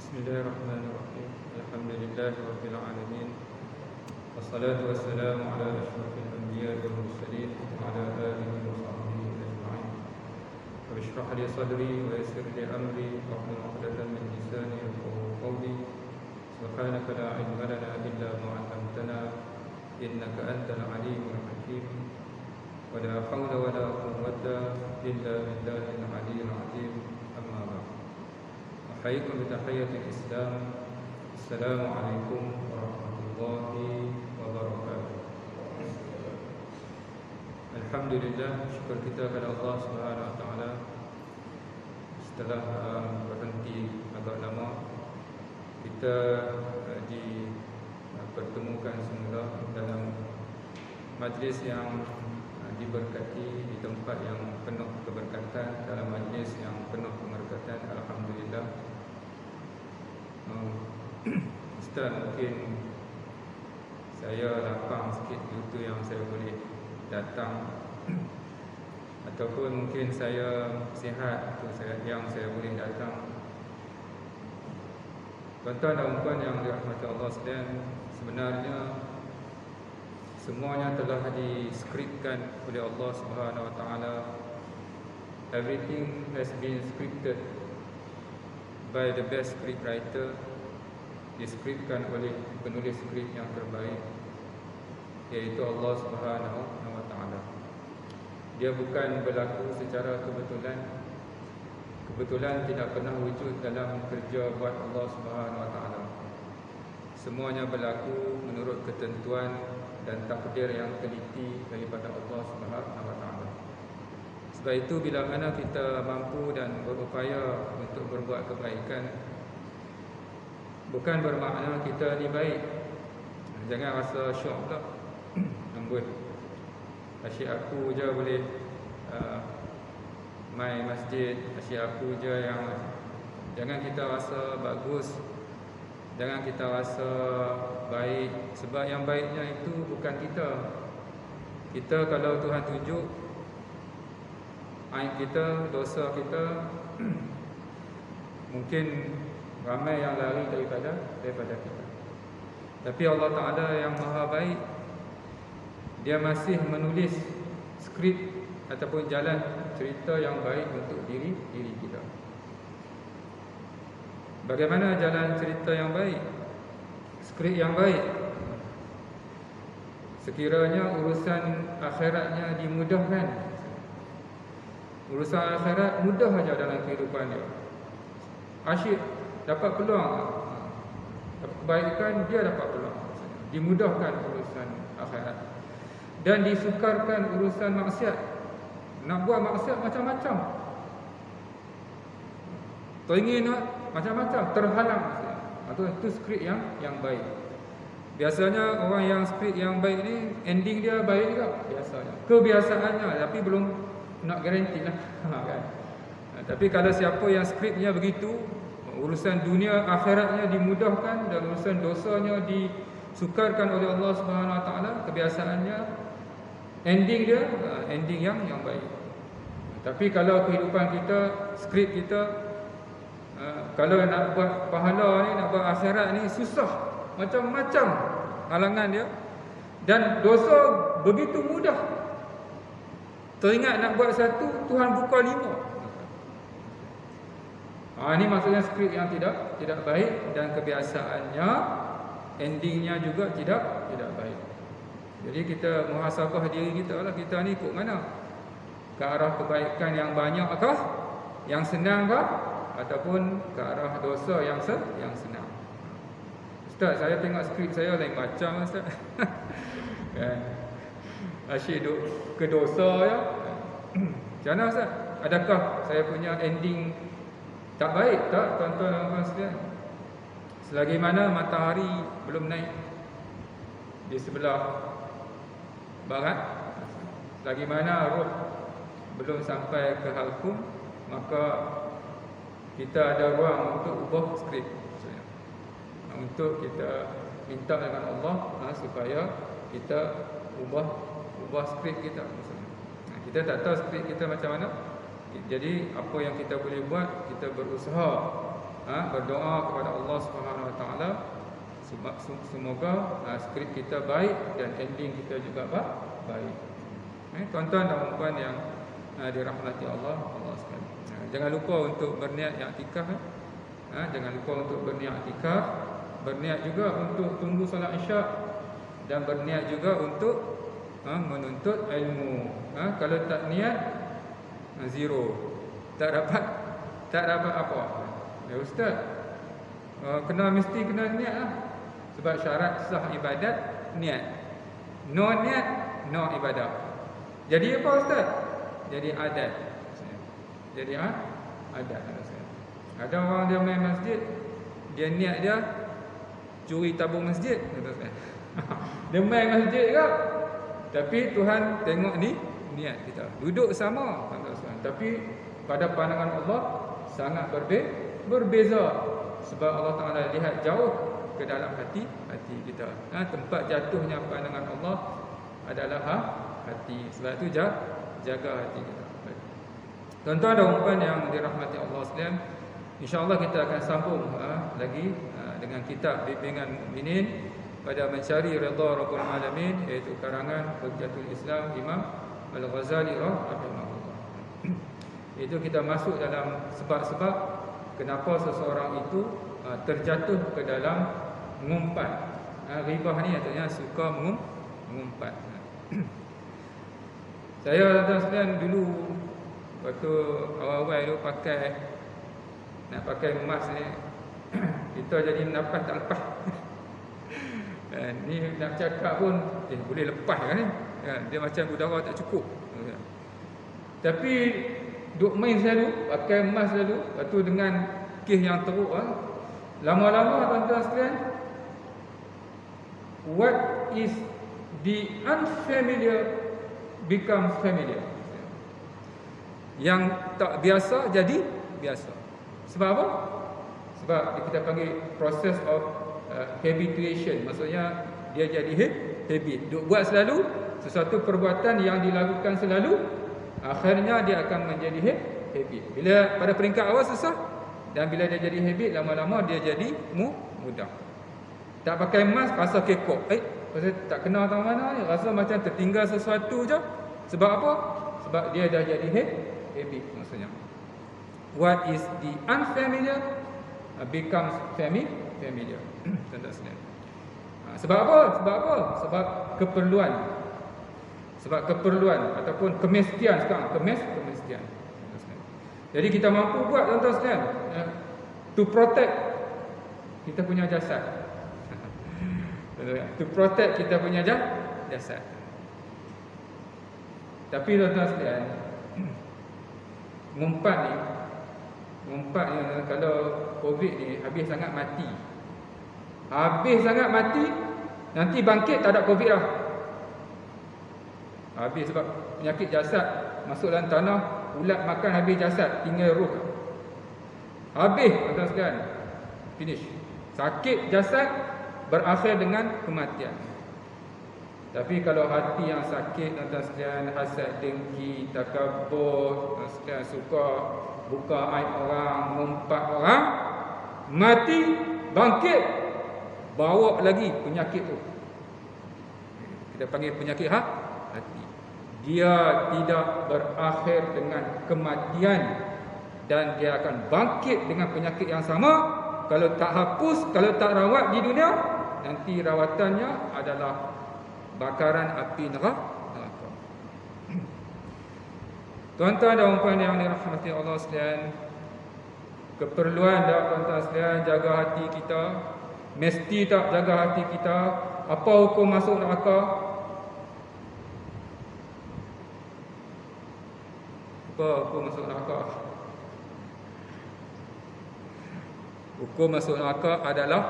Bismillahirrahmanirrahim. Alhamdulillahirabbil alamin. Wassalatu wassalamu ala asyrafil anbiya'i wal mursalin wa ala alihi wa sahbihi ajma'in. Rabbi shrah li sadri wa yassir li amri wahlul 'uqdatam min lisani yafqahu qawli. Subhanaka la 'ilma lana illa ma 'allamtana innaka antal 'alimul hakim. Wa la hawla wa la quwwata illa billahil 'aliyyil 'azim. Amma ba'd. Assalamualaikum warahmatullahi wabarakatuh. Assalamualaikum warahmatullahi wabarakatuh. Alhamdulillah, syukur kita kepada Allah Subhanahu wa taala. Setelah berhenti agak lama, kita dipertemukan semula dalam majlis yang diberkati, di tempat yang penuh keberkatan, dalam majlis yang penuh keberkatan. Alhamdulillah. Ustaz, mungkin saya lapang sikit waktu yang saya boleh datang, ataupun mungkin saya sihat yang saya boleh datang. Tuan-tuan dan puan yang dirahmati Allah sekalian, sebenarnya semuanya telah diskripkan oleh Allah Subhanahu wa taala. Everything has been scripted by the best script writer, diskripkan oleh penulis skrip yang terbaik, iaitu Allah Subhanahu wa taala. Dia bukan berlaku secara kebetulan. Kebetulan tidak pernah wujud dalam kerja buat Allah Subhanahu wa taala. Semuanya berlaku menurut ketentuan dan takdir yang teliti daripada Allah Subhanahu wa taala. Sebab itu bila mana kita mampu dan berupaya untuk berbuat kebaikan, bukan bermakna kita ni baik. Jangan rasa syok pula. Amboi, asyik aku je boleh main masjid, asyik aku je yang. Jangan kita rasa bagus, jangan kita rasa baik. Sebab yang baiknya itu bukan kita. Kita kalau Tuhan tunjuk aib kita, dosa kita, mungkin ramai yang lari daripada kita. Tapi Allah Ta'ala yang maha baik, Dia masih menulis skrip ataupun jalan cerita yang baik untuk diri kita. Bagaimana jalan cerita yang baik, skrip yang baik? Sekiranya urusan akhiratnya dimudahkan, urusan akhirat mudah saja dalam kehidupan dia. Asyik dapat peluang, dapat kebaikan, dia dapat peluang. Dimudahkan urusan akhirat. Dan disukarkan urusan maksiat. Nak buat maksiat macam-macam, teringin macam-macam, terhalang. Itu skrip yang baik. Biasanya orang yang skrip yang baik ni, ending dia baik juga biasanya. Kebiasaannya, tapi belum nak garanti lah. Kan? Tapi kalau siapa yang skripnya begitu, urusan dunia akhiratnya dimudahkan dan urusan dosanya disukarkan oleh Allah Subhanahu wa taala, kebiasaannya ending dia ending yang baik. Tapi kalau kehidupan kita, skrip kita, kalau nak buat pahala ni, nak buat akhirat ni susah, macam-macam halangan dia, dan dosa begitu mudah. Teringat nak buat satu, Tuhan buka 5. Ini maksudnya skrip yang tidak baik, dan kebiasaannya endingnya juga tidak baik. Jadi kita muhasabah diri kita lah, kita ni ikut mana? Ke arah kebaikan yang banyakkah, yang senangkah, ataupun ke arah dosa yang senang? Ustaz, saya tengok skrip saya lain macam, Ustaz. Kan? Asyik duk ke dosa ya. Macam mana, Ustaz? Adakah saya punya ending tak baik? Tak, tuan-tuan dan puan sekalian. Selagi mana matahari belum naik di sebelah barat, selagi mana roh belum sampai ke halkum, maka kita ada ruang untuk ubah skrip. Untuk kita minta dengan Allah supaya kita ubah skrip kita. Kita tak tahu skrip kita macam mana. Jadi apa yang kita boleh buat, kita berusaha berdoa kepada Allah Subhanahu Wa Taala semoga skrip kita baik dan ending kita juga baik. Tuan-tuan dan puan yang dirahmati Allah sekalian. Jangan lupa untuk berniat i'tikaf. Jangan lupa untuk berniat i'tikaf, berniat juga untuk tunggu solat Isyak dan berniat juga untuk menuntut ilmu. Kalau tak niat, zero. Tak dapat apa. Ya ustaz, mesti kena niat lah. Sebab syarat sah ibadat niat. No niat, no ibadat. Jadi apa ustaz? Jadi adat. Jadi adat. Ada orang dia main masjid, dia niat dia curi tabung masjid. Dia main masjid ke? Tapi Tuhan tengok ni niat kita. Duduk sama, tapi pada pandangan Allah sangat berbeza. Sebab Allah Ta'ala lihat jauh ke dalam hati kita. Tempat jatuhnya pandangan Allah adalah hati. Sebab itu jaga hati kita. Tuan-tuan dan puan yang dirahmati Allah sekalian, insya-Allah kita akan sambung lagi dengan kitab Bimbingan Mukminin pada mencari redha Rabbul Alamin, iaitu karangan Hujjatul Islam Imam Al-Ghazali rahimahullah. Itu kita masuk dalam sebab-sebab kenapa seseorang itu terjatuh ke dalam mengumpat. Ghibah ni artinya suka mengumpat. Saya tuan sekalian dulu waktu awal-awal tu nak pakai emas ni, kita jadi menafas tak lepas. Ni nak cakap pun boleh lepas kan ni. Dia macam udara tak cukup. Tapi duk main selalu, pakai emas selalu, lepas tu dengan kes yang teruk lama-lama tuan-tuan sekalian, what is the unfamiliar becomes familiar. Yang tak biasa jadi biasa. Sebab apa? Sebab kita panggil process of habituation. Maksudnya dia jadi habit. Duk buat selalu sesuatu perbuatan yang dilakukan selalu, akhirnya dia akan menjadi habit. Bila pada peringkat awal susah, dan bila dia jadi habit, lama-lama dia jadi mudah. Tak pakai emas rasa kekok. Pasal tak kenal tahu mana ni, rasa macam tertinggal sesuatu je. Sebab apa? Sebab dia dah jadi habit maksudnya. What is the unfamiliar becomes familiar. Tuan-tuan sekalian. Sebab apa? Sebab keperluan. Sebab keperluan ataupun kemestian sekarang, kemestian. Jadi kita mampu buat tuan-tuan sekalian, to protect kita punya jasad. To protect kita punya jasad. Tapi tuan-tuan sekalian, ngumpat ni kalau COVID ni habis sangat mati. Nanti bangkit tak ada COVID dah. Habis sebab penyakit jasad masuk dalam tanah, ulat makan habis jasad, tinggal roh. Habis tuan-tuan sekalian, finish. Sakit jasad berakhir dengan kematian. Tapi kalau hati yang sakit tuan-tuan sekalian, hasad, dengki, takabur, tuan sekalian suka buka aib orang, mengumpat orang, mati, bangkit, bawa lagi penyakit tu. Kita panggil penyakit hati. Dia tidak berakhir dengan kematian, dan dia akan bangkit dengan penyakit yang sama. Kalau tak hapus, kalau tak rawat di dunia, nanti rawatannya adalah bakaran api neraka. Tuan-tuan dan puan yang dirahmati Allah sekalian, keperluan dah tuan-tuan sekalian jaga hati kita. Mesti tak jaga hati kita? Apa hukum masuk neraka? Apa hukum masuk neraka? Hukum masuk neraka adalah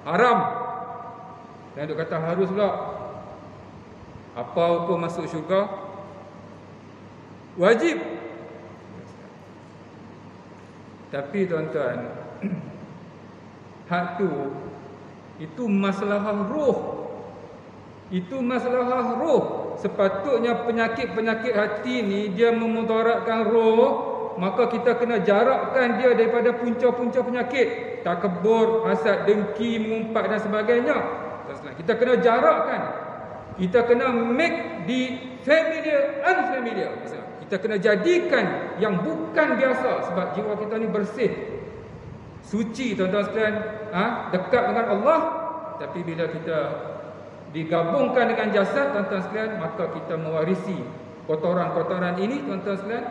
haram. Dan dia kata harus pula. Apa hukum masuk syurga? Wajib. Tapi tuan-tuan, hak tu itu masalah roh. Itu masalah roh. Sepatutnya penyakit-penyakit hati ni dia memudaratkan roh, maka kita kena jarakkan dia daripada punca-punca penyakit, takabur, hasad, dengki, mengumpat dan sebagainya. Kita kena jarakkan. Kita kena make the familiar unfamiliar. Kita kena jadikan yang bukan biasa, sebab jiwa kita ni bersih, suci tuan-tuan sekalian, dekat dengan Allah. Tapi bila kita digabungkan dengan jasad tuan-tuan sekalian, maka kita mewarisi kotoran-kotoran ini tuan-tuan sekalian.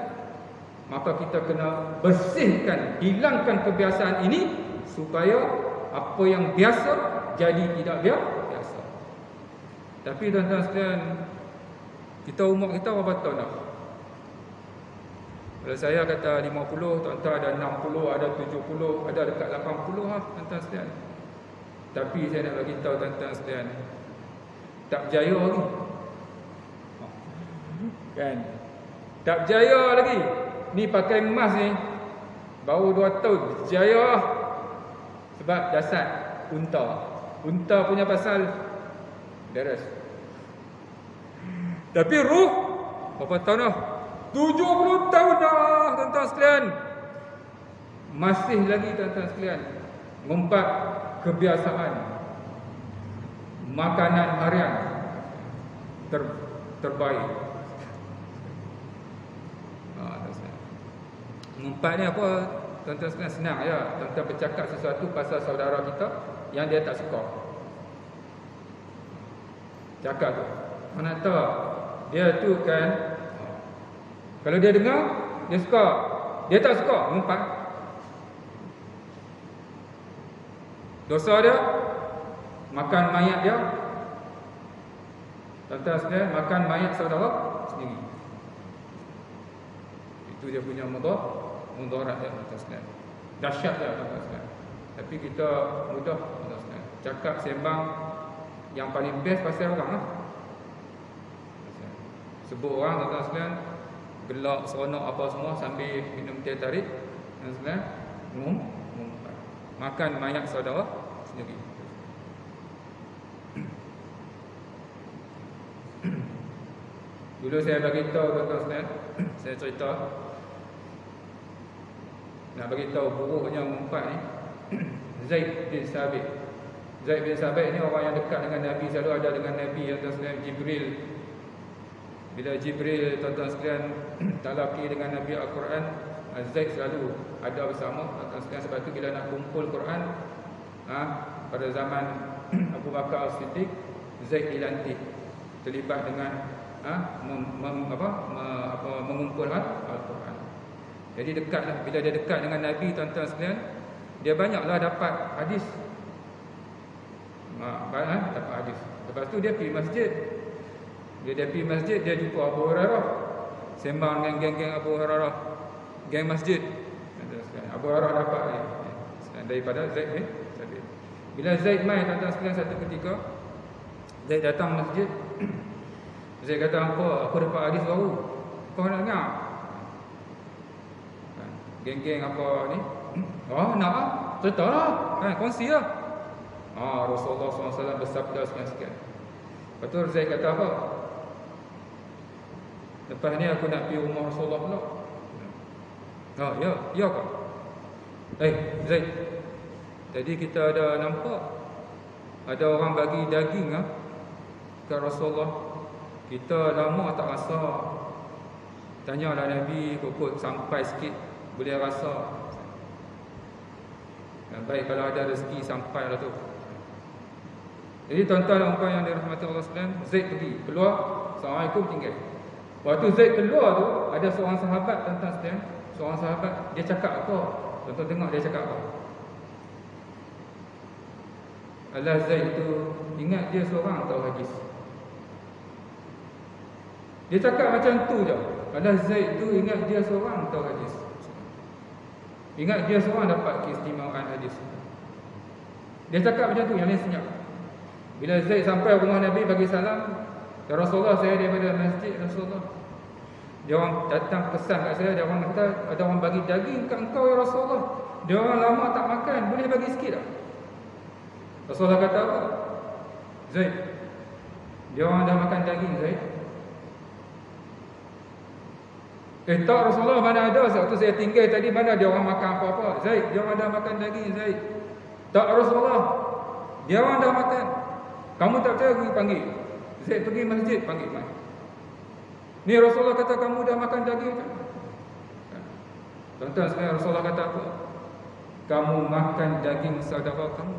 Maka kita kena bersihkan, hilangkan kebiasaan ini, supaya apa yang biasa jadi tidak biasa. Tapi tuan-tuan sekalian, kita umur kita berapa tahun dah? Kalau saya kata 50, tuan-tuan ada 60, ada 70, ada dekat 80 lah tuan-tuan sekalian. Tapi saya nak bagi tahu tuan-tuan sekalian, tak berjaya lagi. Kan? Tak berjaya lagi. Ni pakai emas ni baru 2 tahun berjaya lah. Sebab jasad unta punya pasal beres. Tapi ruh berapa tahun dah? 70 tahun dah tuan-tuan sekalian. Masih lagi tuan-tuan sekalian ngumpat kebiasaan makanan harian terbaik. Ngumpat ni apa tuan-tuan sekalian? Senang ya. Tuan-tuan bercakap sesuatu pasal saudara kita yang dia tak suka, cakap tu, mana tahu dia tu kan, kalau dia dengar dia suka, dia tak suka, ngumpat. Dosa dia makan mayat dia. Tuan-tuan sekalian, makan mayat saudara sendiri. Itu dia punya mudarat dia tuan-tuan sekalian. Dahsyat dia tuan-tuan sekalian. Tapi kita mudah tuan-tuan sekalian cakap sembang yang paling best pasal orang lah. Sebut orang tuan-tuan sekalian, gelak, seronok apa semua sambil minum teh tarik, tuan-tuan sekalian, ngumpat. Makan mayat saudara sendiri. Dulu saya bagi tahu tuan-tuan sekalian, saya cerita nak bagi tahu buruknya ngumpat ni. Zaid bin Sabit. Zaid bin Sabit ni orang yang dekat dengan Nabi, selalu ada dengan Nabi tuan-tuan sekalian. Jibril, bila Jibril tuan-tuan sekalian talaqi dengan Nabi Al-Quran, Zaid selalu ada bersama tuan-tuan sekalian. Sebab tu bila nak kumpul Quran pada zaman Abu Bakar As-Siddiq, Zaid dilantik terlibat dengan mengumpul Al-Quran. Jadi dekatlah. Bila dia dekat dengan Nabi tuan-tuan sekalian, dia banyaklah dapat hadis. Dapat hadis. Lepas tu dia pergi masjid. Bila dia pergi masjid, dia jumpa Abu Hurairah, sembang dengan geng-geng Abu Hurairah, geng masjid. Abu Hurairah dapat daripada Zaid bin Sabit. Bila Zaid mai tuan-tuan sekalian, satu ketika Zaid datang masjid. Zaid kata, apa? Aku dapat hadis baru, kau nak dengar? Geng-geng apa ni? Nak lah, cerita lah, kongsi lah. Rasulullah SAW bersabda sekian-sekian. Lepas tu Zaid kata apa? Lepas ni aku nak pergi rumah Rasulullah pula. Ya kau? Zaid, jadi kita ada nampak ada orang bagi daging ke Rasulullah. Kita lama tak rasa. Tanyalah Nabi, kokot sampai sikit boleh rasa. Baik kalau ada rezeki sampai lah tu. Jadi tuan-tuan dan puan yang dirahmati Allah sekalian, Zaid pergi keluar, Assalamualaikum, tinggal. Waktu Zaid keluar tu, ada seorang sahabat tuan-tuan sekalian, seorang sahabat, dia cakap apa? Tuan-tuan dengar dia cakap apa? Alah, Zaid tu ingat dia seorang tahu hadis. Dia cakap macam tu je. Alah, Zaid tu ingat dia seorang tahu hadis. Ingat dia seorang dapat keistimewaan hadis. Dia cakap macam tu, yang lain senyap. Bila Zaid sampai rumah Nabi bagi salam, ya Rasulullah, saya daripada masjid Rasulullah. Dia orang datang pesan kat saya, dia orang kata ada orang bagi daging kat engkau ya Rasulullah. Dia orang lama tak makan, boleh bagi sikit tak? Rasulullah kata apa? Zaid, dia orang dah makan daging Zaid. Tak Rasulullah, mana ada waktu saya tinggal tadi, mana dia orang makan apa-apa. Zaid, dia orang dah makan daging, Zaid. Tak Rasulullah, dia orang dah makan. Kamu tak percaya, pergi panggil Zaid, pergi masjid, panggil mai. Ni Rasulullah kata kamu dah makan daging. Tuan-tuan sekalian, Rasulullah kata apa? Kamu makan daging saudara kamu.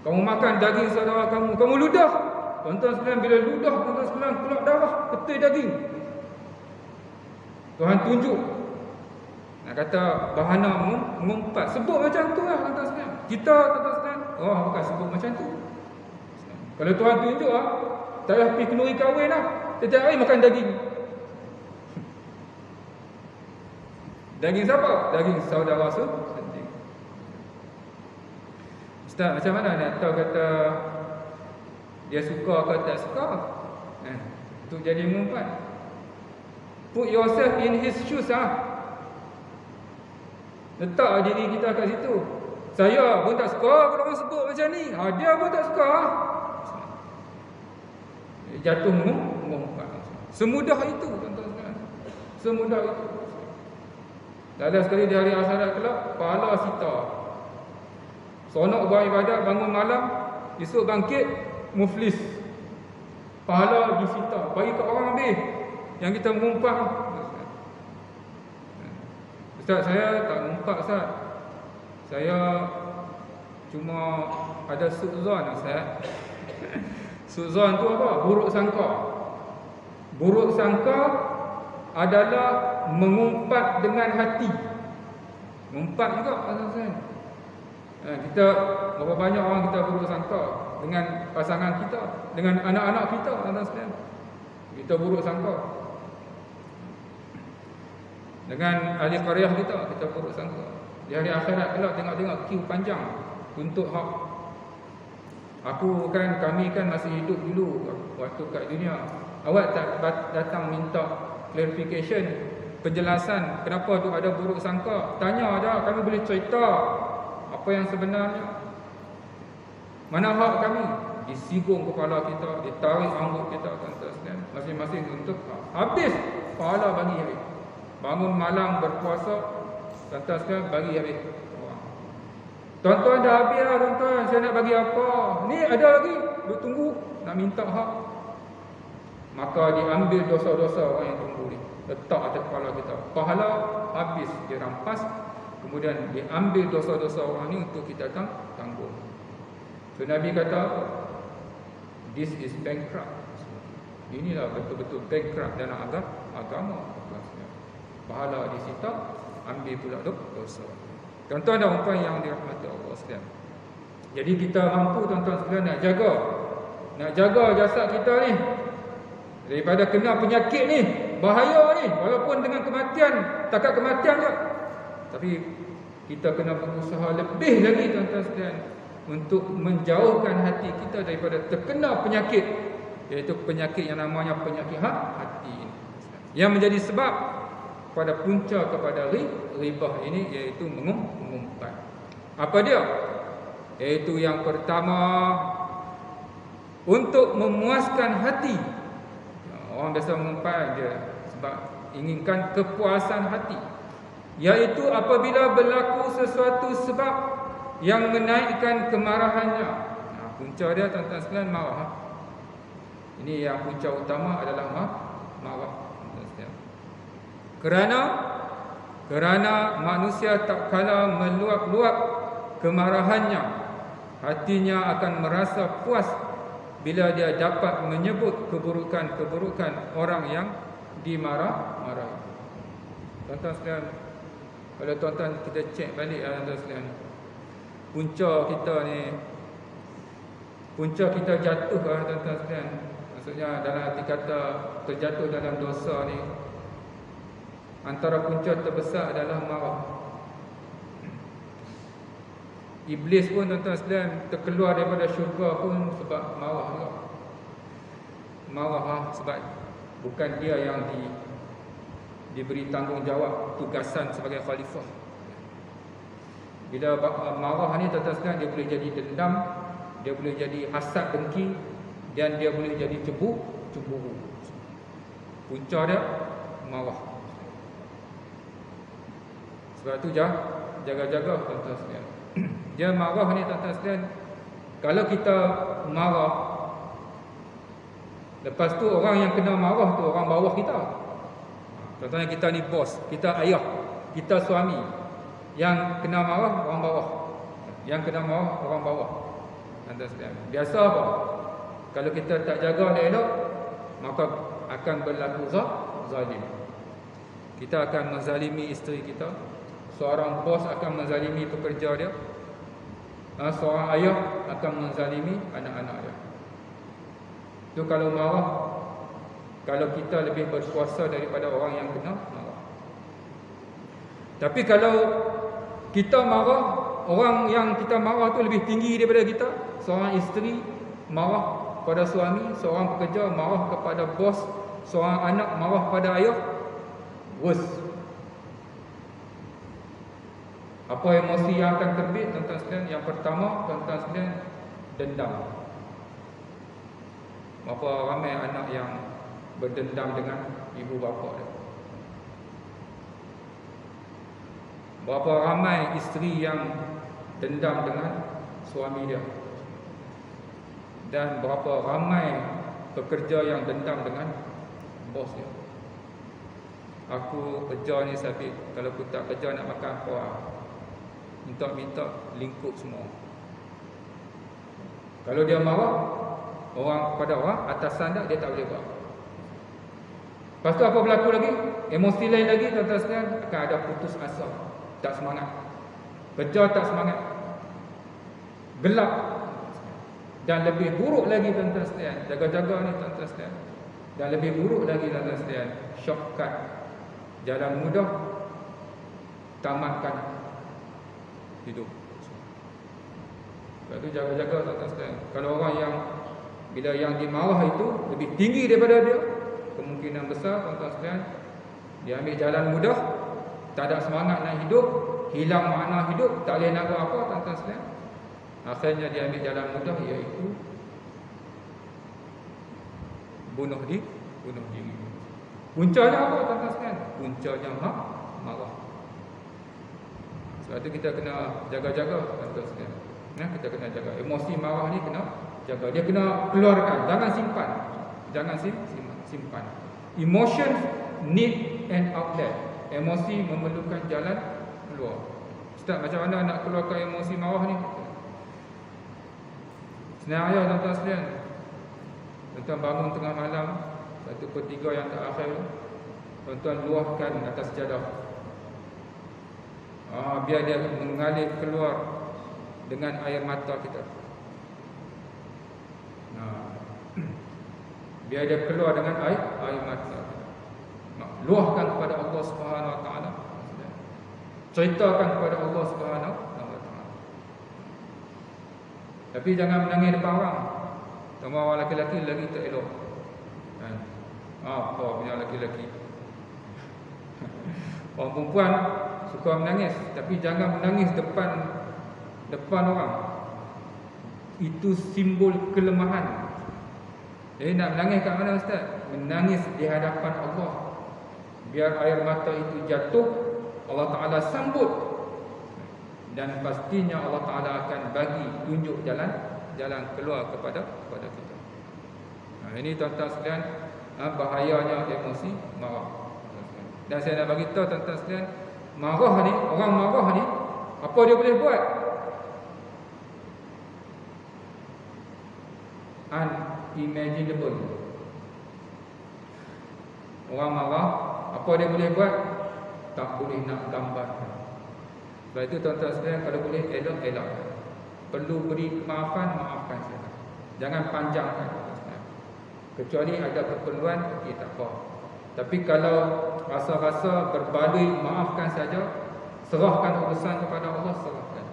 Kamu makan daging saudara kamu. Kamu ludah. Tuan-tuan sekalian, bila ludah, tuan-tuan sekalian, keluar darah, ketui daging. Tuhan tunjuk. Nak kata bahana mengumpat. Sebut macam tu lah, tuan-tuan sekalian. Kita, tuan-tuan sekalian, bukan sebut macam tu. Kalau Tuhan tunjuk lah, tak payah pergi kenduri kahwin lah. Setiap hari makan daging. Daging siapa? Daging saudara sendiri. Ustaz, macam mana nak tahu kata dia suka atau tak suka? Untuk jadi mengumpat. Put yourself in his shoes Letak diri kita kat situ. Saya pun tak suka kalau orang sebut macam ni. Dia pun tak suka. Jatuh mengumpat. Semudah itu, tuan-tuan. Semudah itu. Tak ada sekali di hari akhirat kelak, pahala sita. Sonok buat ibadat, bangun malam, esok bangkit, muflis. Pahala disita. Bagi kat orang habis. Yang kita mengumpat. Ustaz, saya tak mengumpat, Ustaz. Saya cuma ada su'zon, Ustaz. Su'zon tu apa? Buruk sangka. Buruk sangka adalah mengumpat dengan hati. Mengumpat juga, Ustaz. Kita, berapa banyak orang kita buruk sangka dengan pasangan kita, dengan anak-anak kita, Ustaz. Kita buruk sangka. Dengan ahli qaryah kita buruk sangka. Di hari akhirat kelak tengok-tengok queue panjang untuk hak. Kami kan masih hidup dulu waktu kat dunia. Awak tak datang minta clarification, penjelasan kenapa tu ada buruk sangka? Tanya dah, kami boleh cerita apa yang sebenarnya. Mana hak kami? Disigung kepala kita, ditarik rambut kita, tuan-tuan, masing-masing untuk habis pahala bagi habis. Bangun malam berpuasa, tuan-tuan sekalian, bagi habis. Tuan-tuan dah habis lah, tuan-tuan. Saya nak bagi apa? Ni ada lagi, tunggu nak minta hak. Maka diambil dosa-dosa orang yang tunggu ni, letak atas kepala kita. Pahala habis, dirampas. Kemudian diambil dosa-dosa orang ni untuk kita tanggung. So Nabi kata, this is bankrupt. Inilah betul-betul bankrupt dalam agama. Pahala disita, ambil pula dosa. Tuan-tuan dan puan yang dirahmati Allah sekalian. Jadi kita mampu, tuan-tuan sekalian, nak jaga jasad kita ni daripada kena penyakit ni, bahaya ni. Walaupun dengan kematian, takat kematian je, tapi kita kena berusaha lebih lagi, tuan-tuan sekalian, untuk menjauhkan hati kita daripada terkena penyakit, iaitu penyakit yang namanya penyakit hati ini, yang menjadi sebab pada punca kepada ribah ini, iaitu mengumpat. Apa dia? Iaitu yang pertama, untuk memuaskan hati. Orang biasa mengumpat je sebab inginkan kepuasan hati, iaitu apabila berlaku sesuatu sebab yang menaikkan kemarahannya. Punca dia, tuan-tuan sekalian, marah. Ini yang punca utama adalah marah. Kerana manusia tak kala meluap-luap kemarahannya, hatinya akan merasa puas bila dia dapat menyebut keburukan-keburukan orang yang dimarah-marahi. Tuan-tuan sekalian, kalau tuan-tuan kita cek balik, tuan-tuan sekalian, punca kita jatuh, tuan-tuan sekalian, maksudnya dalam arti kata terjatuh dalam dosa ni, antara punca terbesar adalah marah. Iblis pun, tuan-tuan sekalian, terkeluar daripada syurga pun sebab marah. Marah sebab bukan dia yang diberi tanggungjawab tugasan sebagai khalifah. Bila marah ni, tuan-tuan sekalian, dia boleh jadi dendam, dia boleh jadi hasad dengki, dan dia boleh jadi cemburu. Punca dia marah. Sebab tu jaga-jaga tuan-tuan sekalian. Dia marah ni tuan-tuan sekalian. Kalau kita marah, lepas tu orang yang kena marah tu orang bawah kita. Contohnya kita ni bos, kita ayah, kita suami. Yang kena marah orang bawah. Yang kena marah orang bawah. Tuan-tuan sekalian. Biasa apa? Kalau kita tak jaga elok, maka akan berlaku zalim. Kita akan menzalimi isteri kita. Seorang bos akan menzalimi pekerja dia. Seorang ayah akan menzalimi anak-anak dia. Itu kalau marah, kalau kita lebih berkuasa daripada orang yang kena marah. Tapi kalau kita marah, orang yang kita marah tu lebih tinggi daripada kita. Seorang isteri marah pada suami, seorang pekerja marah kepada bos, seorang anak marah pada ayah, worse. Apa emosi yang akan terbit tuan-tuan sekalian? Yang pertama, tuan-tuan sekalian, dendam. Berapa ramai anak yang berdendam dengan ibu bapa dia? Berapa ramai isteri yang dendam dengan suami dia? Dan berapa ramai pekerja yang dendam dengan bos dia? Aku kerja ni sabit, kalau aku tak kerja nak makan apa? Minta lingkup semua. Kalau dia marah orang kepada orang atasan dia tak boleh buat. Lepas tu apa berlaku lagi? Emosi lain lagi tuan-tuan sekalian, akan ada putus asa, tak semangat. Kerja tak semangat. Gelap. Dan lebih buruk lagi tuan-tuan sekalian, jaga-jaga ni tuan-tuan sekalian. Dan lebih buruk lagi tuan-tuan sekalian, shortcut, jalan mudah, tamatkan hidup. Sebab tu jaga-jaga tuan-tuan sekalian. Kalau orang yang bila yang dimarah itu lebih tinggi daripada dia, kemungkinan besar tuan-tuan sekalian, dia ambil jalan mudah, tak ada semangat nak hidup, hilang makna hidup, tak boleh nak buat apa tuan-tuan sekalian. Akhirnya dia ambil jalan mudah, iaitu bunuh diri. Puncanya apa tuan-tuan sekalian? Puncanya marah. Sebab tu kita kena jaga-jaga tuan-tuan sekalian. Kita kena jaga emosi marah ni, kena jaga. Dia kena keluarkan, jangan simpan. Jangan simpan. Emotion need an outlet. Emosi memerlukan jalan keluar. Ustaz, macam mana nak keluarkan emosi marah ni? Senang aja tuan-tuan sekalian. Tuan-tuan bangun tengah malam, 1/3 yang terakhir, tuan-tuan luahkan atas sejadah. Biar dia mengalir keluar dengan air mata kita. Biar dia keluar dengan air mata kita. Luahkan kepada Allah Subhanahu Wa Taala. Ceritakan kepada Allah Subhanahu Wa Taala. Tapi jangan menangis depan orang. Sama orang lelaki lagi tak elok. Apa punya lelaki? Orang perempuan suka menangis, tapi jangan menangis depan orang. Itu simbol kelemahan. Jadi nak menangis kat mana ustaz? Menangis di hadapan Allah. Biar air mata itu jatuh, Allah Ta'ala sambut. Dan pastinya Allah Ta'ala akan bagi tunjuk jalan keluar kepada kita. Ini tuan-tuan sekalian, bahayanya emosi marah. Dan saya nak bagi tahu tuan-tuan sekalian, orang marah ni, apa dia boleh buat? Unimaginable. Orang marah, apa dia boleh buat? Tak boleh nak gambarkan. Sebab itu tuan-tuan sekalian, kalau boleh elok. Perlu beri kemaafan, maafkan saja. Jangan panjangkan. Kecuali ada keperluan, tak apa. Tapi kalau rasa-rasa berbaloi, maafkan saja. Serahkan urusan kepada Allah, serahkan.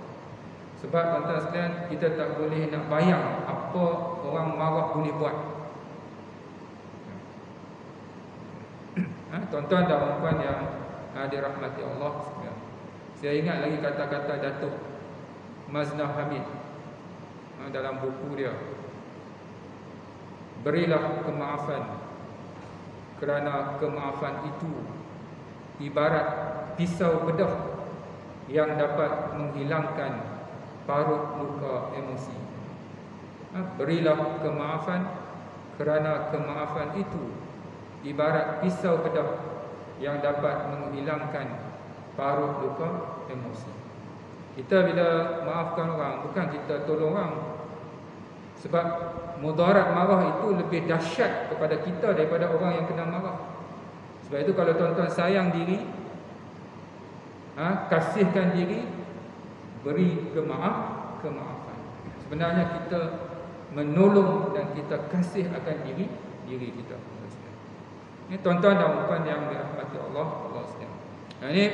Sebab tuan-tuan sekalian, kita tak boleh nak bayang apa orang marah boleh buat. Tuan-tuan dan puan yang dirahmati Allah sekalian, saya ingat lagi kata-kata Datuk Maznah Hamid dalam buku dia, berilah kemaafan kerana kemaafan itu ibarat pisau bedah yang dapat menghilangkan parut luka emosi. Berilah kemaafan kerana kemaafan itu ibarat pisau bedah yang dapat menghilangkan parut luka emosi. Kita bila maafkan orang, bukan kita tolong orang. Sebab mudarat marah itu lebih dahsyat kepada kita daripada orang yang kena marah. Sebab itu kalau tuan-tuan sayang diri, kasihkan diri, beri kemaafan. Sebenarnya kita menolong dan kita kasih akan diri kita. Ini tuan-tuan dan puan yang dirahmati Allah sekalian. Ini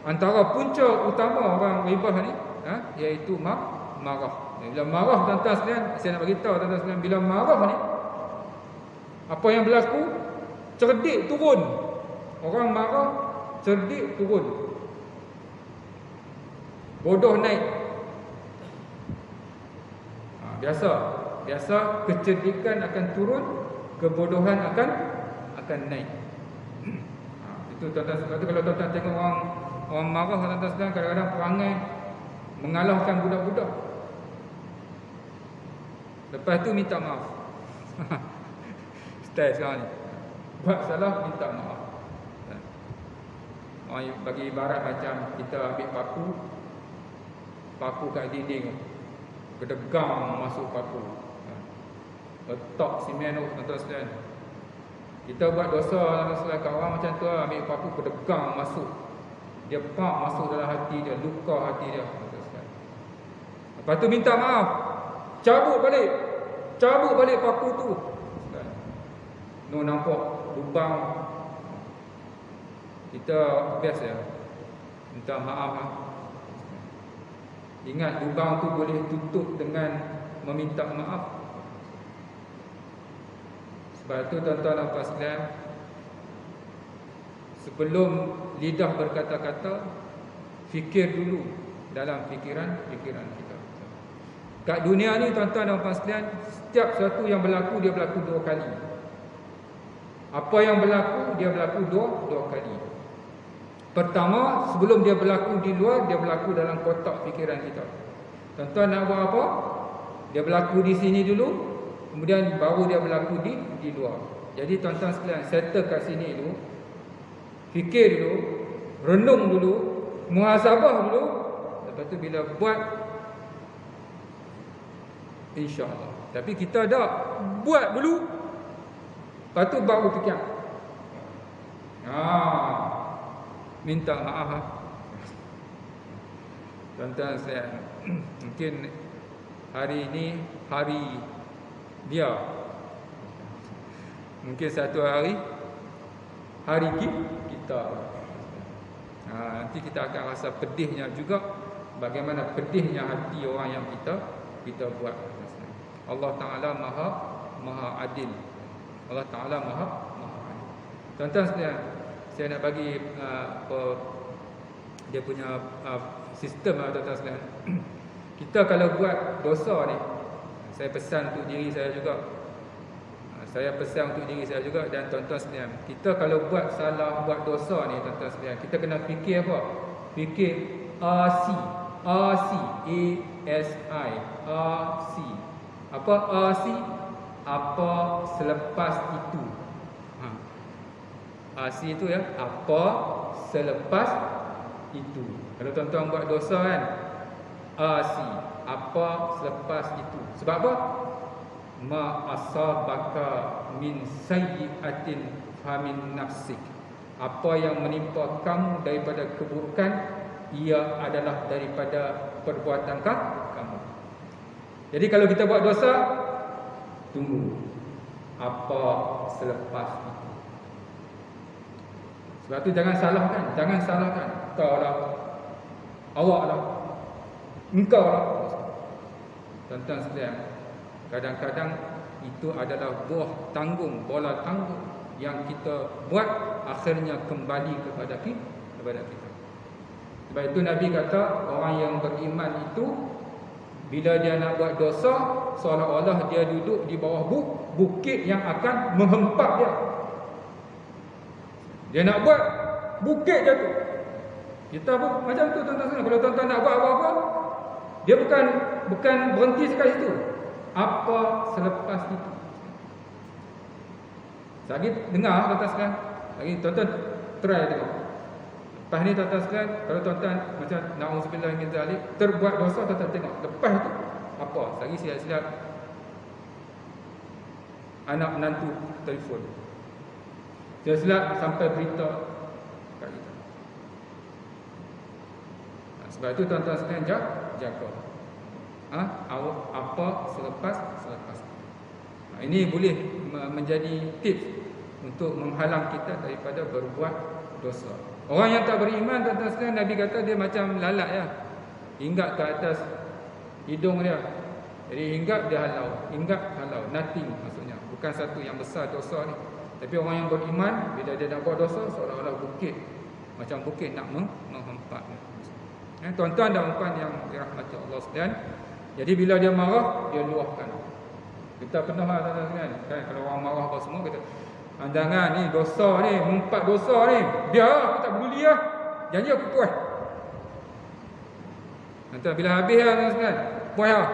antara punca utama orang ribah ni, iaitu marah. Bila marah, tuan-tuan sekalian, saya nak beritahu tuan-tuan sekalian, bila marah ni, apa yang berlaku? Cerdik turun. Orang marah, cerdik turun. Bodoh naik. Biasa kecerdikan akan turun, kebodohan akan naik. Itu tuan-tuan sekalian. Kalau tuan-tuan tengok orang marah, tuan-tuan sekalian, kadang-kadang perangai mengalahkan budak-budak. Lepas tu minta maaf. Style sekarang ni. Buat salah, minta maaf. Orang bagi ibarat macam kita ambil paku kat dinding, berdegang masuk paku, letak simen tu, tuan-tuan sekalian. Kita buat dosa kat orang macam tu, ambil paku berdegang masuk, dia masuk dalam hati dia, luka hati dia, tuan-tuan sekalian. Lepas tu minta maaf, cabut balik paku tu. Nampak lubang, kita biasa minta maaf. Ingat, lubang tu boleh tutup dengan meminta maaf. Sebab tu tuan-tuan dan puan sekalian, sebelum lidah berkata-kata, fikir dulu dalam fikiran kita. Kat dunia ni tuan-tuan dan puan sekalian, setiap sesuatu yang berlaku, dia berlaku dua kali. Apa yang berlaku, dia berlaku dua kali. Pertama, sebelum dia berlaku di luar, dia berlaku dalam kotak fikiran kita. Tuan-tuan nak buat apa? Dia berlaku di sini dulu, kemudian baru dia berlaku di luar. Jadi tuan-tuan sekalian, settle kat sini dulu, fikir dulu, renung dulu, muhasabah dulu. Lepas tu bila buat, insya-Allah. Tapi kita dah buat dulu, lepas tu baru fikir. Minta maaf. Tuan-tuan saya, mungkin hari ini hari dia, mungkin satu hari kita. Nanti kita akan rasa pedihnya juga, bagaimana pedihnya hati orang yang kita buat. Allah Ta'ala maha adil. Allah Ta'ala maha adil. Tuan-tuan sekalian, saya nak bagi dia punya sistem, tuan-tuan sekalian. Kita kalau buat dosa ni, saya pesan untuk diri saya juga, dan tuan-tuan sekalian, kita kalau buat salah, buat dosa ni, tuan-tuan sekalian, kita kena fikir apa? Fikir ASI. Apa ASI? Apa selepas itu. ASI itu ya, apa selepas itu. Kalau tuan-tuan buat dosa kan, ASI, apa selepas itu. Sebab apa? Ma asabaka min sayyi'atin famin nafsik. Apa yang menimpa kamu daripada keburukan, ia adalah daripada perbuatan kamu. Jadi kalau kita buat dosa, tunggu apa selepas itu. Sebab tu jangan salahkan. Kau lah, awak lah, engkau lah. Tuan-tuan sekalian, kadang-kadang itu adalah bola tanggung yang kita buat, akhirnya kembali kepada kita. Sebab itu Nabi kata, orang yang beriman itu bila dia nak buat dosa, seolah-olah dia duduk di bawah bukit yang akan menghempap dia. Dia nak buat, bukit jatuh. Kita apa? Macam tu tuan-tuan. Kalau tuan-tuan nak buat apa-apa, dia bukan berhenti sekali itu. Apa selepas itu? Lagi dengar tuan-tuan sekalian. Lagi tuan-tuan try tengok. Lepas ni tuan-tuan sekalian, kalau tuan-tuan macam na'udzubillah min zalik, terbuat dosa, tuan-tuan tengok. Lepas tu apa? Lagi silap-silap anak menantu telefon. Silap-silap sampai berita kat kita. Sebab itu tuan-tuan sekalian jaga. Apa selepas. Ini boleh menjadi tips untuk menghalang kita daripada berbuat dosa. Orang yang tak beriman, tuan-tuan sekalian, Nabi kata dia macam lalat ya. Hinggap ke atas hidung dia. Jadi hinggap dia halau. Hinggap halau. Nothing maksudnya. Bukan satu yang besar dosa ni. Tapi orang yang beriman, bila dia nak buat dosa, seolah-olah bukit. Macam bukit nak menghempat. Tuan-tuan dan puan yang dirahmati Allah sekalian. Jadi bila dia marah, dia luahkan. Kita pernah tuan-tuan sekalian, kan, kalau orang marah apa semua, kita jangan ni dosa ni, mengumpat dosa ni. Biar aku tak peduli lah. Janji aku puas. Nanti bila habis lah tuan-tuan sekalian, puas lah.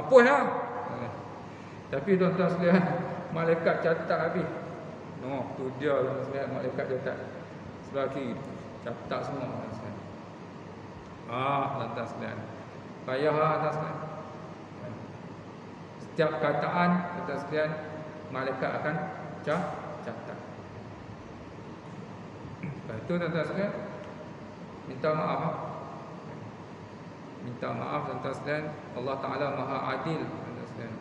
Puas lah. Tapi tuan-tuan sekalian, malaikat catat habis. Tu dia tuan-tuan sekalian, malaikat catat. Sebelah kiri, catat semua tuan-tuan sekalian. Tuan-tuan sekalian, payah lah tuan-tuan sekalian. Setiap kataan tuan-tuan sekalian, malaikat akan catat. Lepas itu tuan-tuan sekalian, minta maaf. Minta maaf tuan-tuan sekalian. Allah Ta'ala Maha Adil tuan-tuan sekalian.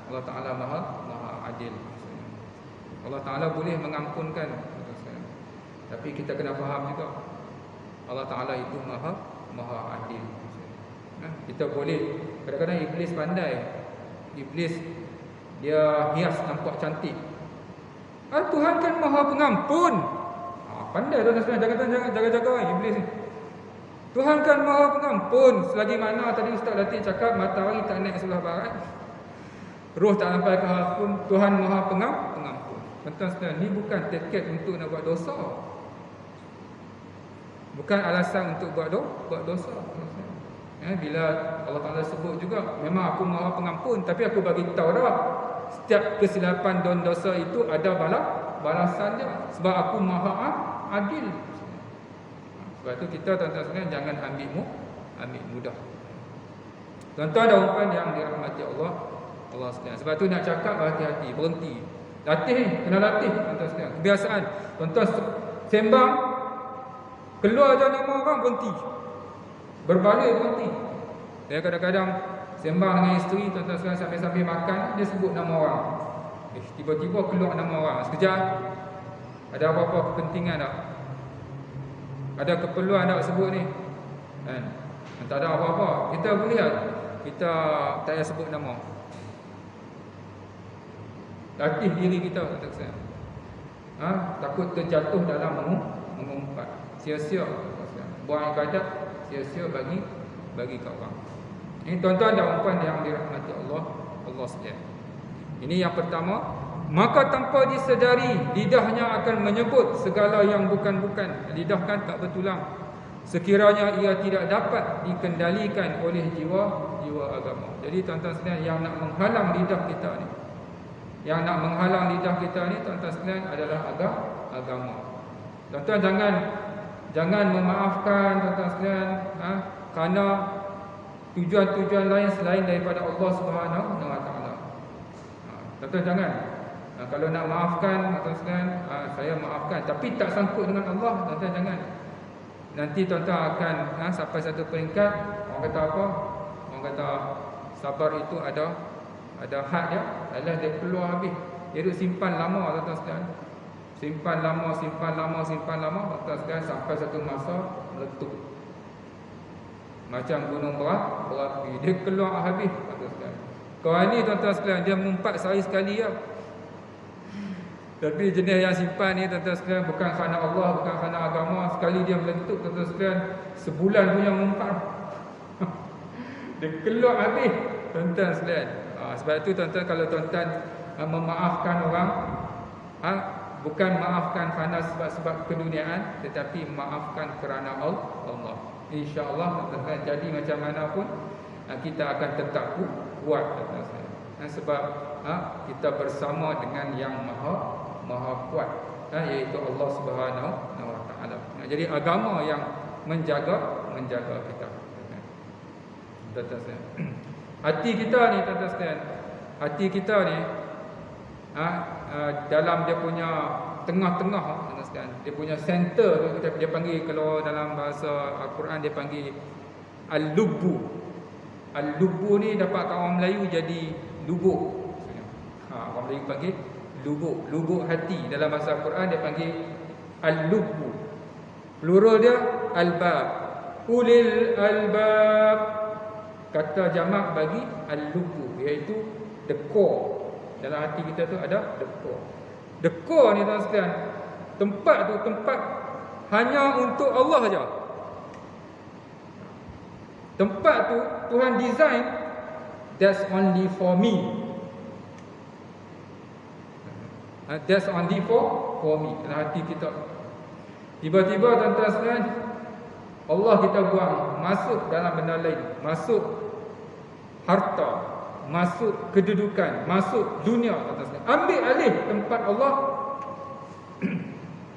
Allah Ta'ala Maha Adil. Allah Ta'ala boleh mengampunkan tuan-tuan sekalian. Tapi kita kena faham juga, Allah Ta'ala itu Maha Adil. Kita boleh, kadang-kadang iblis pandai. Iblis dia hias nampak cantik. Tuhan kan Maha Pengampun. Pandai tuan-tuan sekalian, jaga-jaga iblis ni. Tuhan kan Maha Pengampun. Selagi mana tadi Ustaz Latif cakap matahari tak naik sebelah barat, roh tak sampai ke hafun, Tuhan Maha Pengampun. Tuan-tuan sekalian, ni bukan tiket untuk nak buat dosa. Bukan alasan untuk buat dosa. Bila Allah Ta'ala sebut juga, memang aku Maha Pengampun, tapi aku bagi tahu dah, setiap kesilapan dan dosa itu ada balasannya. Sebab aku Maha Adil. Sebab itu kita tuan-tuan sekalian jangan ambil mudah. Tuan-tuan dan puan yang dirahmati Allah sekalian. Sebab itu nak cakap berhati-hati, berhenti. Latih ni, kena latih tuan-tuan sekalian. Kebiasaan. Tuan-tuan sembang, keluar je nama orang, berhenti. Berbalik, berhenti. Saya kadang-kadang sembang dengan isteri, tuan-tuan sekalian, sambil-sambil makan, dia sebut nama orang. Tiba-tiba keluar nama orang. Sekejap, ada apa-apa kepentingan tak? Ada keperluan tak sebut ni? Kan? Tak ada apa-apa. Kita boleh tak? Kita tak payah sebut nama. Latih diri kita, tuan-tuan sekalian. Takut terjatuh dalam mengumpat. Sia-sia, tuan-tuan sekalian. Buang ibadat, sia-sia bagi kat orang. Ini tuan-tuan dan puan yang dirahmati Allah sekalian. Ini yang pertama. Maka tanpa disedari, lidahnya akan menyebut segala yang bukan-bukan. Lidah kan tak bertulang. Sekiranya ia tidak dapat dikendalikan oleh jiwa agama. Jadi tuan-tuan sekalian, yang nak menghalang lidah kita ni, tuan-tuan sekalian, adalah agama. Tuan-tuan jangan memaafkan tuan-tuan sekalian kerana tujuan-tujuan lain selain daripada Allah Subhanahu wa Ta'ala. Tuan-tuan jangan. Kalau nak maafkan tuan-tuan sekalian, saya maafkan, tapi tak sangkut dengan Allah. Tuan-tuan jangan. Nanti tuan-tuan akan sampai satu peringkat, orang kata apa? Orang kata sabar itu ada had dia. Alah, dia keluar habis. Dia duduk simpan lama tuan-tuan sekalian. Simpan lama tuan-tuan sekalian, sampai satu masa meletup. Macam gunung berapi. Dia keluar habis tuan-tuan sekalian. Kau ni tuan-tuan sekalian, dia mengumpat sehari sekali ya. Tapi jenis yang simpan ni tuan-tuan sekalian, bukan kerana Allah, bukan kerana agama. Sekali dia meletup tuan-tuan sekalian, sebulan punya mengumpat. Dia keluar habis tuan-tuan sekalian. Sebab itu tuan-tuan, kalau tuan-tuan memaafkan orang, bukan maafkan kerana sebab-sebab keduniaan, tetapi maafkan kerana Allah. InsyaAllah jadi macam mana pun kita akan tetap kuat. Sebab kita bersama dengan yang maha kuat, iaitu Allah Subhanahu wa Ta'ala. Jadi agama yang menjaga kita. Hati kita ni, tuan-tuan sekalian, hati kita ni dalam dia punya tengah-tengah, tuan-tuan sekalian, dia punya center tu, dia panggil, kalau dalam bahasa Al-Quran dia panggil Al-Lubbu. Al-Lubbu ni dapat orang Melayu jadi lubuk. Orang Melayu panggil lubuk, lubuk hati. Dalam bahasa Al-Quran dia panggil Al-Lubbu. Plural dia Al-Bab. Ulil Al-Bab. Kata jamak bagi Al-Lubbu, iaitu the core. Dalam hati kita tu ada the core. The core ni, tuan sekalian, tempat tu tempat hanya untuk Allah saja. Tempat tu Tuhan design, that's only for me. That's only for me. Dalam hati kita. Tiba-tiba, tuan-tuan sekalian, Allah kita buang masuk dalam benda lain, masuk harta, masuk kedudukan, masuk dunia, tuan-tuan sekalian. Ambil alih tempat Allah.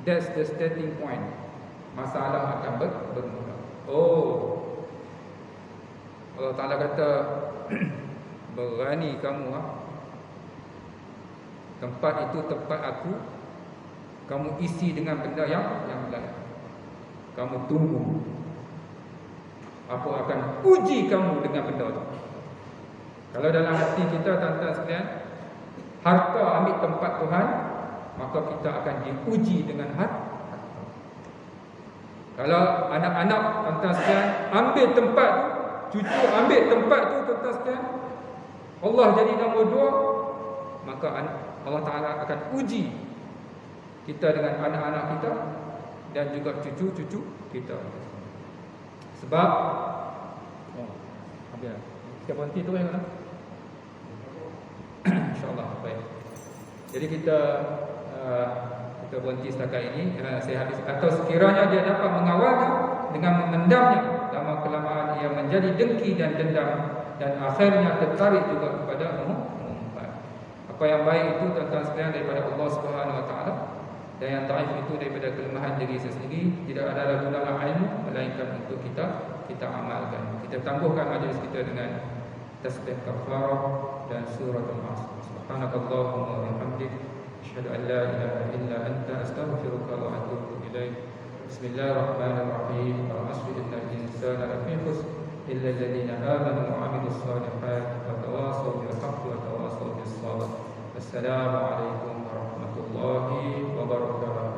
That's the starting point. Masalah akan bermula. Allah Ta'ala kata, berani kamu, tempat itu tempat aku, kamu isi dengan benda yang lain. Kamu tunggu aku akan uji kamu dengan benda itu. Kalau dalam hati kita, tuan-tuan sekalian, harta ambil tempat Tuhan, maka kita akan diuji dengan harta. Kalau anak-anak, tuan-tuan sekalian, ambil tempat tu, cucu ambil tempat tu, tuan-tuan sekalian, Allah jadi nombor 2, maka Allah Ta'ala akan uji kita dengan anak-anak kita dan juga cucu-cucu kita. Sebab habis. Kita berhenti tu yang mana? InsyaAllah. Baik. Jadi kita berhenti setakat ini. Saya habis. Atau sekiranya dia dapat mengawalnya dengan memendamnya, lama-kelamaan ia menjadi dengki dan dendam, dan akhirnya tertarik juga kepada mengumpat. Apa yang baik itu, tuan-tuan sekalian, daripada Allah Subhanahu wa Ta'ala, dan yang taif itu daripada kelemahan diri sendiri. Tidak ada tunangan ilmu melainkan untuk kita amalkan. Kita tangguhkan majlis kita dengan tasbih kafarah dan surah Al-Asr. Subhanakallahumma wa bihamdik, asyhadu an la ilaha illa anta, astaghfiruka wa atubu ilaik. Bismillahirrahmanirrahim. Al-asr innal insana lafi khusr illa alladhina amanu wa 'amilus salihati wa tawassaw bil haqqi wa tawassaw bis sabr. Assalamu alaikum warahmatullahi wabarakatuh.